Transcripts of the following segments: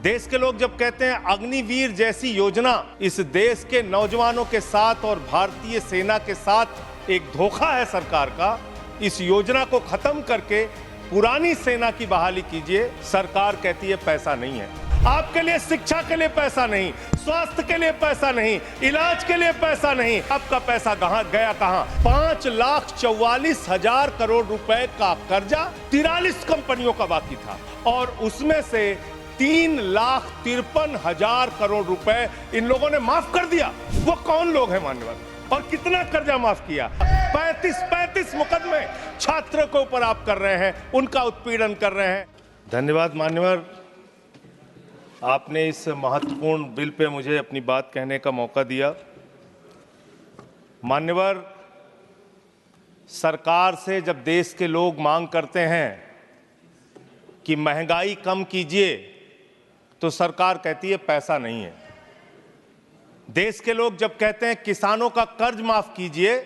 देश के लोग जब कहते हैं अग्निवीर जैसी योजना इस देश के नौजवानों के साथ और भारतीय सेना के साथ एक धोखा है सरकार का, इस योजना को खत्म करके पुरानी सेना की बहाली कीजिए। सरकार कहती है पैसा नहीं है। आपके लिए शिक्षा के लिए पैसा नहीं, स्वास्थ्य के लिए पैसा नहीं, इलाज के लिए पैसा नहीं। आपका पैसा कहां गया? कहां? 5,44,000 करोड़ रुपए का कर्जा 43 कंपनियों का बाकी था और उसमें से 3,53,000 करोड़ रुपए इन लोगों ने माफ कर दिया। वो कौन लोग हैं मान्यवर, और कितना कर्जा माफ किया? 35 मुकदमे छात्रों के ऊपर आप कर रहे हैं, उनका उत्पीड़न कर रहे हैं। धन्यवाद मान्यवर, आपने इस महत्वपूर्ण बिल पे मुझे अपनी बात कहने का मौका दिया। मान्यवर, सरकार से जब देश के लोग मांग करते हैं कि महंगाई कम कीजिए, तो सरकार कहती है पैसा नहीं है। देश के लोग जब कहते हैं किसानों का कर्ज माफ कीजिए,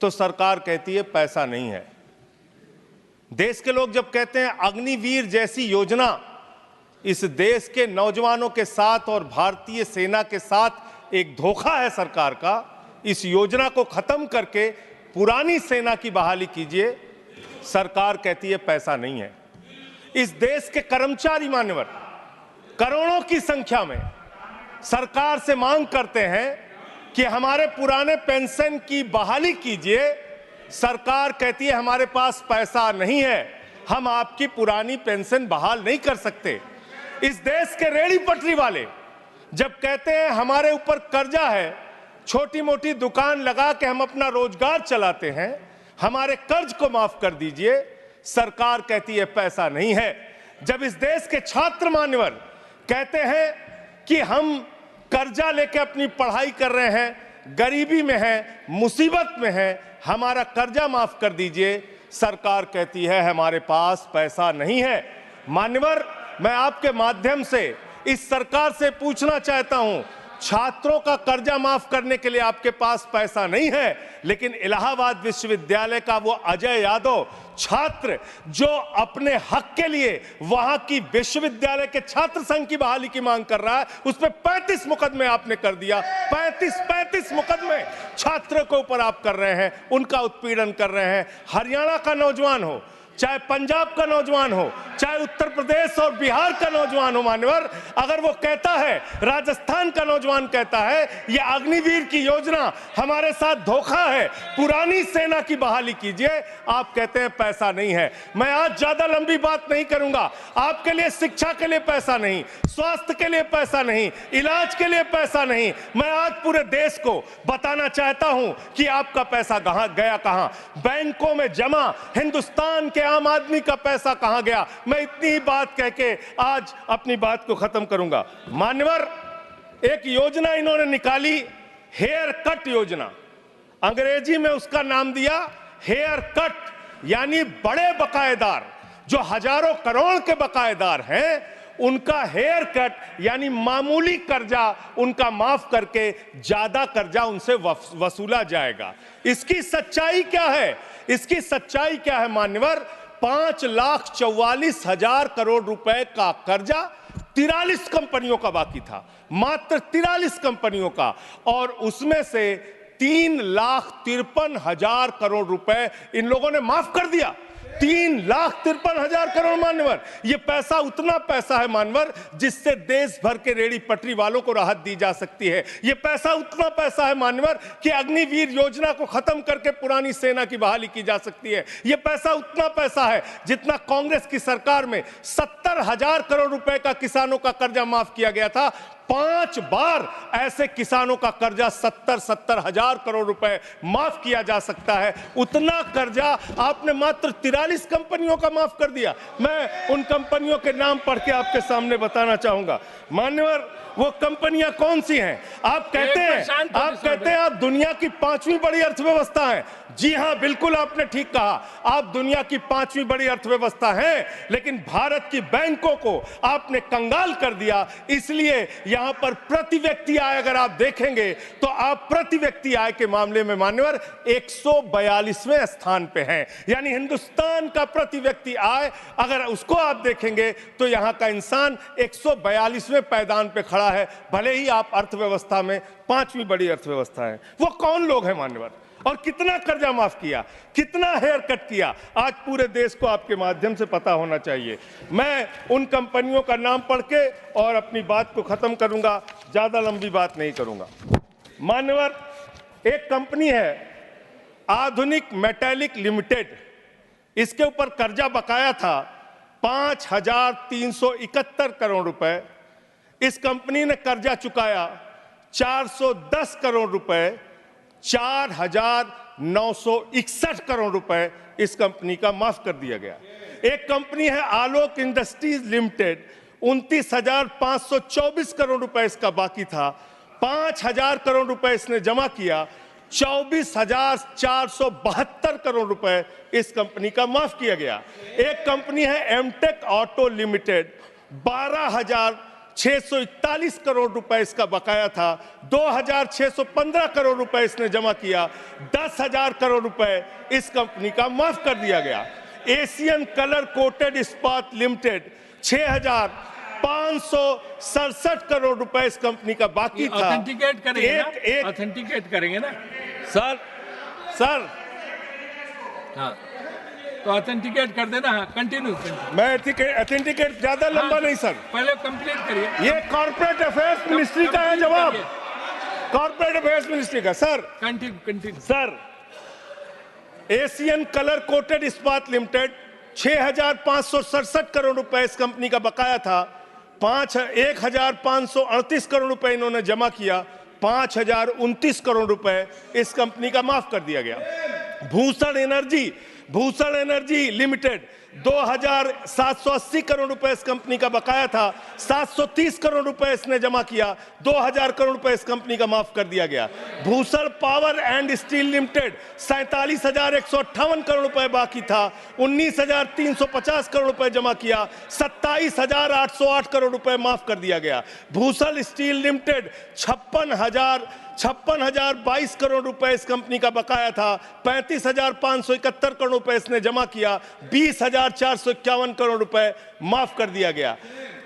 तो सरकार कहती है पैसा नहीं है। देश के लोग जब कहते हैं अग्निवीर जैसी योजना इस देश के नौजवानों के साथ और भारतीय सेना के साथ एक धोखा है सरकार का, इस योजना को खत्म करके पुरानी सेना की बहाली कीजिए, सरकार कहती है पैसा नहीं है। इस देश के कर्मचारी मान्यवर करोड़ों की संख्या में सरकार से मांग करते हैं कि हमारे पुराने पेंशन की बहाली कीजिए। सरकार कहती है हमारे पास पैसा नहीं है, हम आपकी पुरानी पेंशन बहाल नहीं कर सकते। इस देश के रेहड़ी पटरी वाले जब कहते हैं हमारे ऊपर कर्जा है, छोटी मोटी दुकान लगा के हम अपना रोजगार चलाते हैं, हमारे कर्ज को माफ कर दीजिए, सरकार कहती है पैसा नहीं है। जब इस देश के छात्र मान्यवर कहते हैं कि हम कर्जा लेके अपनी पढ़ाई कर रहे हैं, गरीबी में हैं, मुसीबत में हैं, हमारा कर्जा माफ कर दीजिए, सरकार कहती है हमारे पास पैसा नहीं है। मान्यवर, मैं आपके माध्यम से इस सरकार से पूछना चाहता हूं, छात्रों का कर्जा माफ करने के लिए आपके पास पैसा नहीं है, लेकिन इलाहाबाद विश्वविद्यालय का वो अजय यादव छात्र जो अपने हक के लिए वहां की विश्वविद्यालय के छात्र संघ की बहाली की मांग कर रहा है, उस पर 35 मुकदमे आपने कर दिया। 35 मुकदमे छात्रों के ऊपर आप कर रहे हैं, उनका उत्पीड़न कर रहे हैं। हरियाणा का नौजवान हो, चाहे पंजाब का नौजवान हो, चाहे उत्तर प्रदेश और बिहार का नौजवान हो मान्यवर, अगर वो कहता है, राजस्थान का नौजवान कहता है ये अग्निवीर की योजना हमारे साथ धोखा है, पुरानी सेना की बहाली कीजिए, आप कहते हैं पैसा नहीं है। मैं आज ज्यादा लंबी बात नहीं करूंगा। आपके लिए शिक्षा के लिए पैसा नहीं, स्वास्थ्य के लिए पैसा नहीं, इलाज के लिए पैसा नहीं। मैं आज पूरे देश को बताना चाहता हूं कि आपका पैसा कहां गया? कहां? बैंकों में जमा हिंदुस्तान के आम आदमी का पैसा कहां गया? मैं इतनी ही बात कह के आज अपनी बात को खत्म करूंगा। मान्यवर, एक योजना इन्होंने निकाली, हेयर कट योजना। अंग्रेजी में उसका नाम दिया हेयर कट, यानी बड़े बकायेदार जो हजारों करोड़ के बकायेदार हैं, उनका हेयर कट यानी मामूली कर्जा उनका माफ करके ज्यादा कर्जा उनसे वसूला जाएगा। इसकी सच्चाई क्या है? इसकी सच्चाई क्या है मान्यवर? 5,44,000 करोड़ रुपए का कर्जा 43 कंपनियों का बाकी था, मात्र 43 कंपनियों का, और उसमें से 3,53,000 करोड़ रुपए इन लोगों ने माफ कर दिया। 3,53,000 करोड़ मान्यवर, ये पैसा उतना पैसा है मान्यवर जिससे देश भर के रेहड़ी पटरी वालों को राहत दी जा सकती है। ये पैसा उतना पैसा है मान्यवर कि अग्निवीर योजना को खत्म करके पुरानी सेना की बहाली की जा सकती है। ये पैसा उतना पैसा है जितना कांग्रेस की सरकार में 70,000 करोड़ रुपए का किसानों का कर्जा माफ किया गया था। 5 बार ऐसे किसानों का कर्जा 70,000 करोड़ रुपए माफ किया जा सकता है। उतना कर्जा आपने मात्र 43 कंपनियों का माफ कर दिया। मैं उन कंपनियों के नाम पढ़ के आपके सामने बताना चाहूंगा। मान्यवर, वो कंपनियां कौन सी हैं? आप कहते हैं आप दुनिया की 5वीं बड़ी अर्थव्यवस्था हैं। जी हां, बिल्कुल आपने ठीक कहा, आप दुनिया की 5वीं बड़ी अर्थव्यवस्था हैं, लेकिन भारत की बैंकों को आपने कंगाल कर दिया। इसलिए यहां पर प्रति व्यक्ति आय अगर आप देखेंगे तो आप प्रति व्यक्ति आय के मामले में मान्यवर 142वें स्थान पे हैं। यानी हिंदुस्तान का प्रति व्यक्ति आय अगर उसको आप देखेंगे तो यहां का इंसान 142वें पायदान पे खड़ा है, भले ही आप अर्थव्यवस्था में 5वीं बड़ी अर्थव्यवस्था है। वो कौन लोग हैं मान्यवर, और कितना कर्जा माफ किया, कितना हेयर कट किया, आज पूरे देश को आपके माध्यम से पता होना चाहिए। मैं उन कंपनियों का नाम पढ़ के और अपनी बात को खत्म करूंगा, ज्यादा लंबी बात नहीं करूंगा। मान्यवर, एक कंपनी है आधुनिक मेटालिक लिमिटेड, इसके ऊपर कर्जा बकाया था 5,371 करोड़ रुपए। इस कंपनी ने कर्जा चुकाया 410 करोड़ रुपए, 4,961 करोड़ रुपए इस कंपनी का माफ कर दिया गया। एक कंपनी है आलोक इंडस्ट्रीज लिमिटेड, 29,524 करोड़ रुपए इसका बाकी था, 5,000 करोड़ रुपए इसने जमा किया, 24,472 करोड़ रुपए इस कंपनी का माफ किया गया। एक कंपनी है एमटेक ऑटो लिमिटेड, 12,641 करोड़ रुपए इसका बकाया था, 2,615 करोड़ रुपए इसने जमा किया, 10,000 करोड़ रुपए इस कंपनी का माफ कर दिया गया। एशियन कलर कोटेड इस्पात लिमिटेड, 6,567 करोड़ रुपए इस कंपनी का बाकी था। ऑथेंटिकेट करेंगे ऑथेंटिकेट करेंगे ना सर हाँ, तो ऑथेंटिकेट कर देना। हाँ, कंटिन्यू। मैं ऑथेंटिकेट ज्यादा लंबा नहीं सर, पहले कंप्लीट करिए। ये कॉर्पोरेट अफेयर्स मिनिस्ट्री का है जवाब, कॉर्पोरेट अफेयर्स मिनिस्ट्री का। Sir continue. Sir, Asian colour coated इस्पात लिमिटेड, 6,567 करोड़ रुपए इस कंपनी का बकाया था, 1,538 करोड़ रुपए इन्होंने जमा किया, 5,029 करोड़ रुपए इस कंपनी का माफ कर दिया गया। भूषण एनर्जी लिमिटेड, 2,780 करोड़ रुपए इस कंपनी का बकाया था, 730 करोड़ रुपए इसने जमा किया, 2,000 करोड़ रुपए इस कंपनी का माफ कर दिया गया। Bhushan power and steel limited, 47,158 crore रुपए बाकी था, 19,350 करोड़ रुपए जमा किया, 27,808 करोड़ रुपए माफ कर दिया गया। भूषण स्टील लिमिटेड, 56,022 करोड़ रुपए इस कंपनी का बकाया था, 35,571 करोड़ रुपए इसने जमा किया, 20,451 करोड़ रुपए माफ कर दिया गया।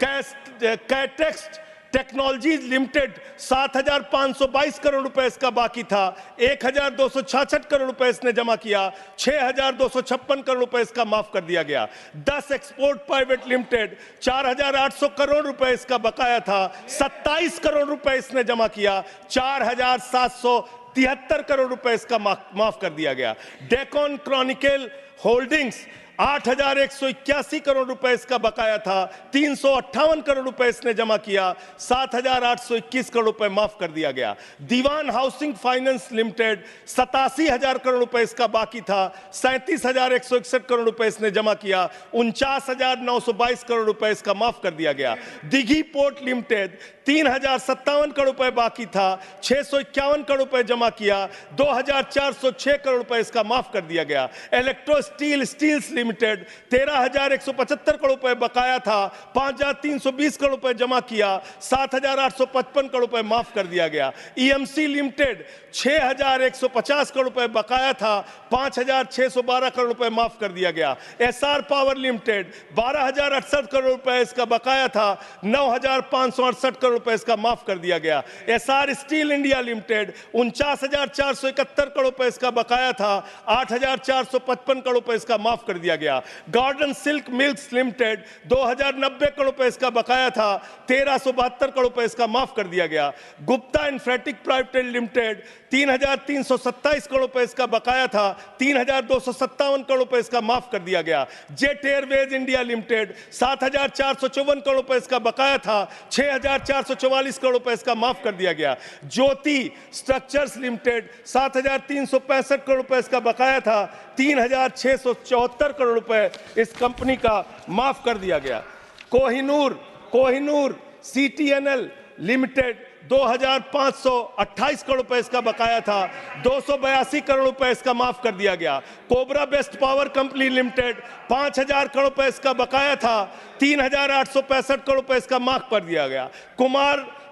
कैटेक्स टेक्नोलॉजीज लिमिटेड, 7,522 करोड़ रुपए इसका बाकी था, 1,266 करोड़ रुपए इसने जमा किया, 6,256 करोड़ रुपए इसका माफ कर दिया गया। 10 एक्सपोर्ट प्राइवेट लिमिटेड, 4,800 करोड़ रुपए इसका बकाया था, 27 करोड़ रुपए इसने जमा किया, 4,773 करोड़ रुपए इसका माफ कर दिया गया। डेकॉन क्रॉनिकल होल्डिंग्स, 8,181 करोड़ रुपए इसका बकाया था, 358 करोड़ रुपए इसने जमा किया, 7,821 करोड़ रुपए माफ कर दिया गया। दीवान हाउसिंग फाइनेंस लिमिटेड, 87,000 करोड़ रुपए इसका बाकी था, 37,161 करोड़ रुपए इसने जमा किया, 49,922 करोड़ रुपए इसका माफ कर दिया गया। दिघी पोर्ट लिमिटेड, 3,057 करोड़ रुपए बाकी था, 651 करोड़ रुपए जमा किया, 2,406 करोड़ रुपए इसका माफ कर दिया गया। इलेक्ट्रो स्टील्स लिमिटेड, 13,175 करोड़ रुपए बकाया था, 5,320 करोड़ रुपए जमा किया, 7,855 करोड़ रुपए माफ कर दिया गया। ईएमसी लिमिटेड, 6,150 करोड़ रुपए बकाया था, 5,612 करोड़ रुपए माफ कर दिया गया। एसआर पावर लिमिटेड, 12,068 करोड़ रुपए इसका बकाया था, 9,568 करोड़ रुपए इसका माफ कर दिया गया। SR steel India limited, 49,471 crore रुपए इसका बकाया था, 8,455 करोड़ रुपए इसका माफ कर दिया गया। Garden silk milks limited, 2,090 crore रुपए इसका बकाया था, 1,372 करोड़ रुपए इसका माफ कर दिया गया। Gupta Infratech private limited, 3,327 crore रुपए इसका बकाया था, 3,257 करोड़ रुपए इसका माफ कर दिया गया। Jet Airways India limited, 7,454 crore रुपए इसका बकाया था, 6,444 करोड़ रुपए इसका माफ कर दिया गया। ज्योति स्ट्रक्चर्स लिमिटेड, 7,365 करोड़ रुपए इसका बकाया था, 3,674 करोड़ रुपए इस कंपनी का माफ कर दिया गया। कोहिनूर सीटीएनएल लिमिटेड, 2,528 करोड़ रुपए इसका बकाया था, 282 करोड़ रुपए इसका माफ कर दिया गया। Cobra best power company limited, 5,000 crore रुपए इसका बकाया था, 3,865 करोड़ रुपए इसका माफ कर दिया गया।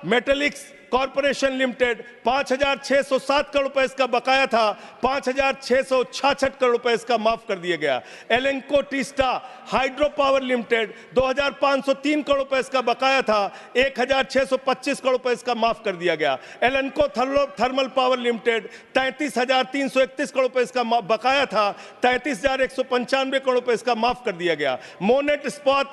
मेटेलिक्स कॉर्पोरेशन लिमिटेड 5,607 करोड़ रुपए इसका बकाया था, 5,666 करोड़ रुपए इसका माफ कर दिया गया। Lanco Teesta hydro power limited 2,503 crore रुपए इसका बकाया था, 1,625 करोड़ रुपए इसका माफ कर दिया गया। एलेंको थर्मल पावर लिमिटेड 33,331 करोड़ रुपए इसका बकाया था, 33,195 करोड़ रुपए इसका माफ कर दिया गया। मोनेट इस्पात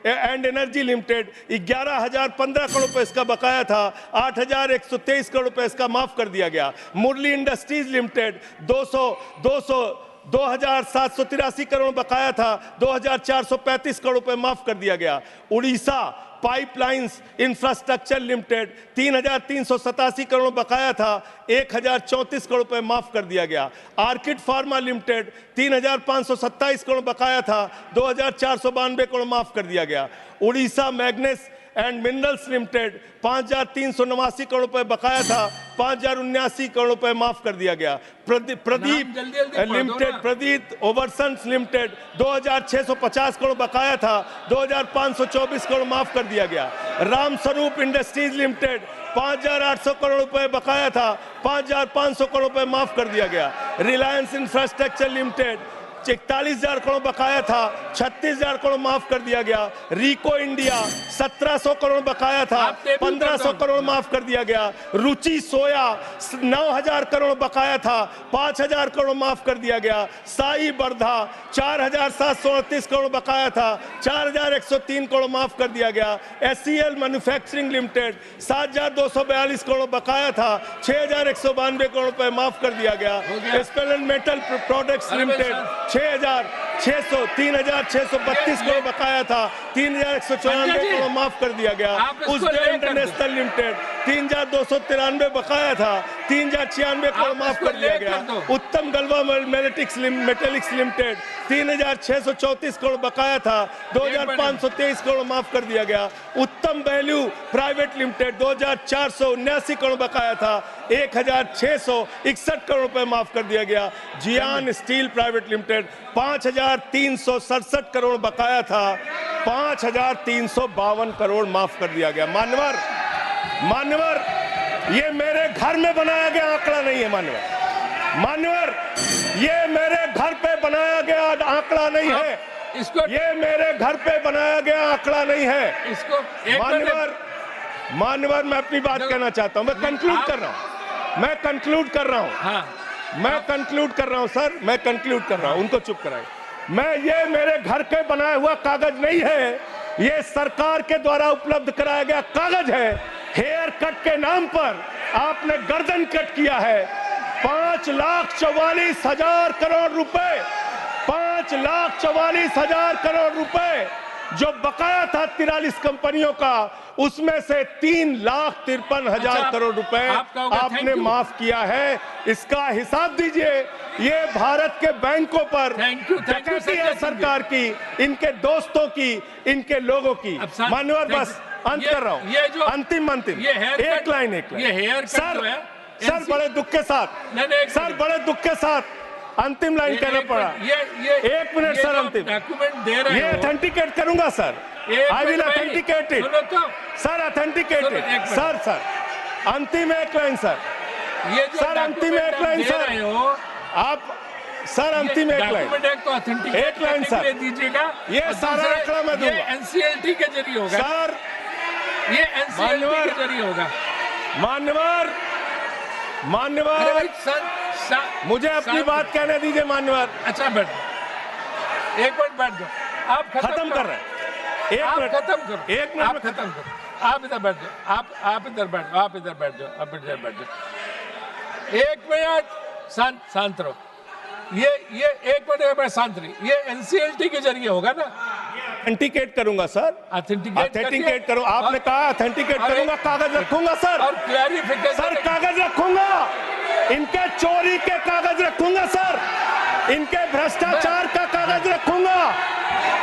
एंड एनर्जी लिमिटेड 11,015 करोड़ रुपए इसका बकाया था, 8,123 करोड़ रुपए इसका माफ कर दिया गया। मुरली इंडस्ट्रीज लिमिटेड 2,783 करोड़ बकाया था, 2,435 करोड़ रुपए माफ कर दिया गया। Orissa pipelines infrastructure limited 3,387 crore बकाया था, 1,034 करोड़ रुपए माफ कर दिया गया। आर्किड फार्मा लिमिटेड 3,527 करोड़ बकाया था, 2,492 करोड़ माफ कर दिया गया। Orissa मैग्नेस and minerals limited 5,389 crore रुपए बकाया था, 5,079 करोड़ रुपए माफ कर दिया गया। प्रदीप लिमिटेड, प्रदीप ओवरसन्स लिमिटेड 2,650 करोड़ बकाया था, 2,524 करोड़ माफ कर दिया गया। राम स्वरूप इंडस्ट्रीज लिमिटेड 5,800 करोड़ रुपए बकाया था, 5,500 करोड़ रुपए माफ कर दिया गया। रिलायंस इंफ्रास्ट्रक्चर लिमिटेड 41,000 करोड़ बकाया था, 36,000 करोड़ माफ कर दिया गया। रिको इंडिया 1,700 करोड़ बकाया था, 1,500 करोड़ माफ कर दिया गया। रुचि सोया 9,000 करोड़ बकाया था, 5,000 करोड़ माफ कर दिया गया। साई बर्धा 4,738 करोड़ बकाया था, 4,103 करोड़ माफ कर दिया गया। SCL मैन्युफैक्चरिंग लिमिटेड 7,242 करोड़ बकाया था, 6,192 करोड़ रुपए माफ कर दिया गया। स्पेलन मेटल प्रोडक्ट्स लिमिटेड 3,632 करोड़ बकाया था, 3,194 करोड़ माफ कर दिया गया। उज्जैन इंटरनेशनल लिमिटेड 3,293 बकाया था, 3,096 करोड़ माफ कर दिया गया। उत्तम गलवा मेटेलिक्स लिमिटेड 3,634 करोड़ बकाया था, 2,523 करोड़ माफ कर दिया गया। उत्तम वैल्यू प्राइवेट लिमिटेड 2,479 करोड़ बकाया था, 1,661 करोड़ रुपए माफ कर दिया गया। जियान स्टील प्राइवेट लिमिटेड 5,367 करोड़ बकाया था, 5,352 करोड़ माफ कर दिया गया। मान्यवर ये मेरे घर में बनाया गया आंकड़ा नहीं है। मान्यवर ये मेरे घर पे बनाया गया आंकड़ा नहीं है। ये मेरे घर पे बनाया गया आंकड़ा नहीं है। मान्यवर मैं अपनी बात कहना चाहता हूं। मैं कंक्लूड कर रहा हूं। मैं कंक्लूड कर रहा हूं। उनको चुप कराए। ये मेरे घर के बनाया हुआ कागज नहीं है, ये सरकार के द्वारा उपलब्ध कराया गया कागज है। हेयर कट के नाम पर आपने गर्दन कट किया है। 5,44,000 करोड़ रुपए, 5,44,000 करोड़ रुपए जो बकाया था 43 कंपनियों का, उसमें से 3,53,000 करोड़ रुपए आपने माफ किया है। इसका हिसाब दीजिए। ये भारत के बैंकों पर डकैती है सरकार की, इनके दोस्तों की, इनके लोगों की। मान्यवर बस अंत कर रहा हूं। अंतिम एक लाइन सर बड़े दुख के साथ अंतिम लाइन कहना पड़ा। 1 मिनट सर, अंतिम डॉक्यूमेंट दे रहे ये ऑथेंटिकेट करूंगा sir. I will authenticate it sir, authenticate it sir. अंतिम एक लाइन सर, ये जो सर अंतिम एक लाइन सर, आप सर अंतिम एक लाइन सर दीजिएगा। ये सारा आंकड़ा मैं दूंगा। एनसीएलटी के जरिए होगा सर, ये एनसीएलटी के जरिए होगा। मान्यवर मुझे अपनी बात कहने दीजिए। मान्यवर अच्छा बैठ, एक मिनट बैठ जाओ। आप खत्म कर रहे हैं। आप खत्म करो। एक मिनट आप खत्म करो। आप इधर बैठ जाओ। आप इधर बैठ जाओ। आप इधर बैठ जाओ। 1 मिनट शांत रहो। ये 1 मिनट शांत रही। ये एनसीएलटी के जरिए होगा ना? ऑथेंटिकेट करूंगा सर। ऑथेंटिकेट करूं। आपने कहा ऑथेंटिकेट करूंगा, कागज रखूंगा सर। और क्लैरिफिकेशन सर कागज रखूंगा, इनके चोरी के कागज रखूंगा सर, इनके भ्रष्टाचार का कागज रखूंगा।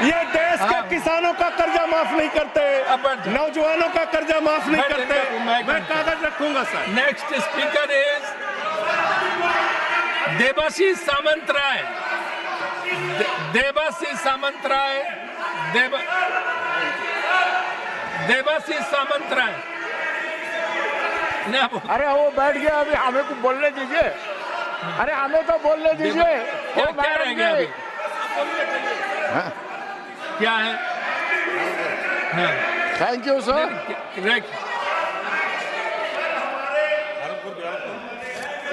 ये देश के किसानों का कर्जा माफ नहीं करते, नौजवानों का कर्जा माफ नहीं करते। मैं कागज रखूंगा sir. Next speaker is Debashish Samanta Roy. Debashish Samanta Roy. ना बोल- अरे वो बैठ गया, अभी हमें को बोलने दीजिए। अरे हमें तो बोलने दीजिए। क्या वो क्या मैडम रह गया अभी? हाँ। क्या है? हाँ, thank you sir.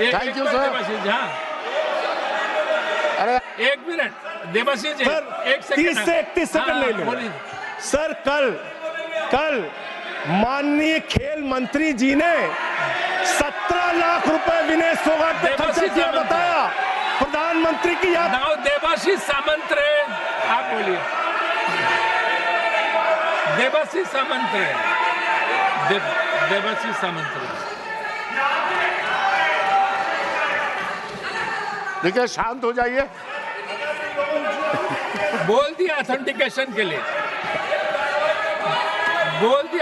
Thank you, sir. Devashish, हाँ, अरे 1 minute Devashish ji, sir, 1 second 30 से 31 सेकंड हाँ, ले लें। बोलिए। सर कल माननीय खेल मंत्री जी ने 17 लाख रुपए विनय फोगाट पे खर्चा देवाशीष किया सामंत। बताया। प्रधानमंत्री की याद नाउ देवाशीष सामंत रहे, आप बोलिए। देवाशीष सामंत रहे, देवाशीष सामंत रहे। देखिए, शांत हो जाइए। बोल दिया ऑथेंटिकेशन के लिए, बोल दिया।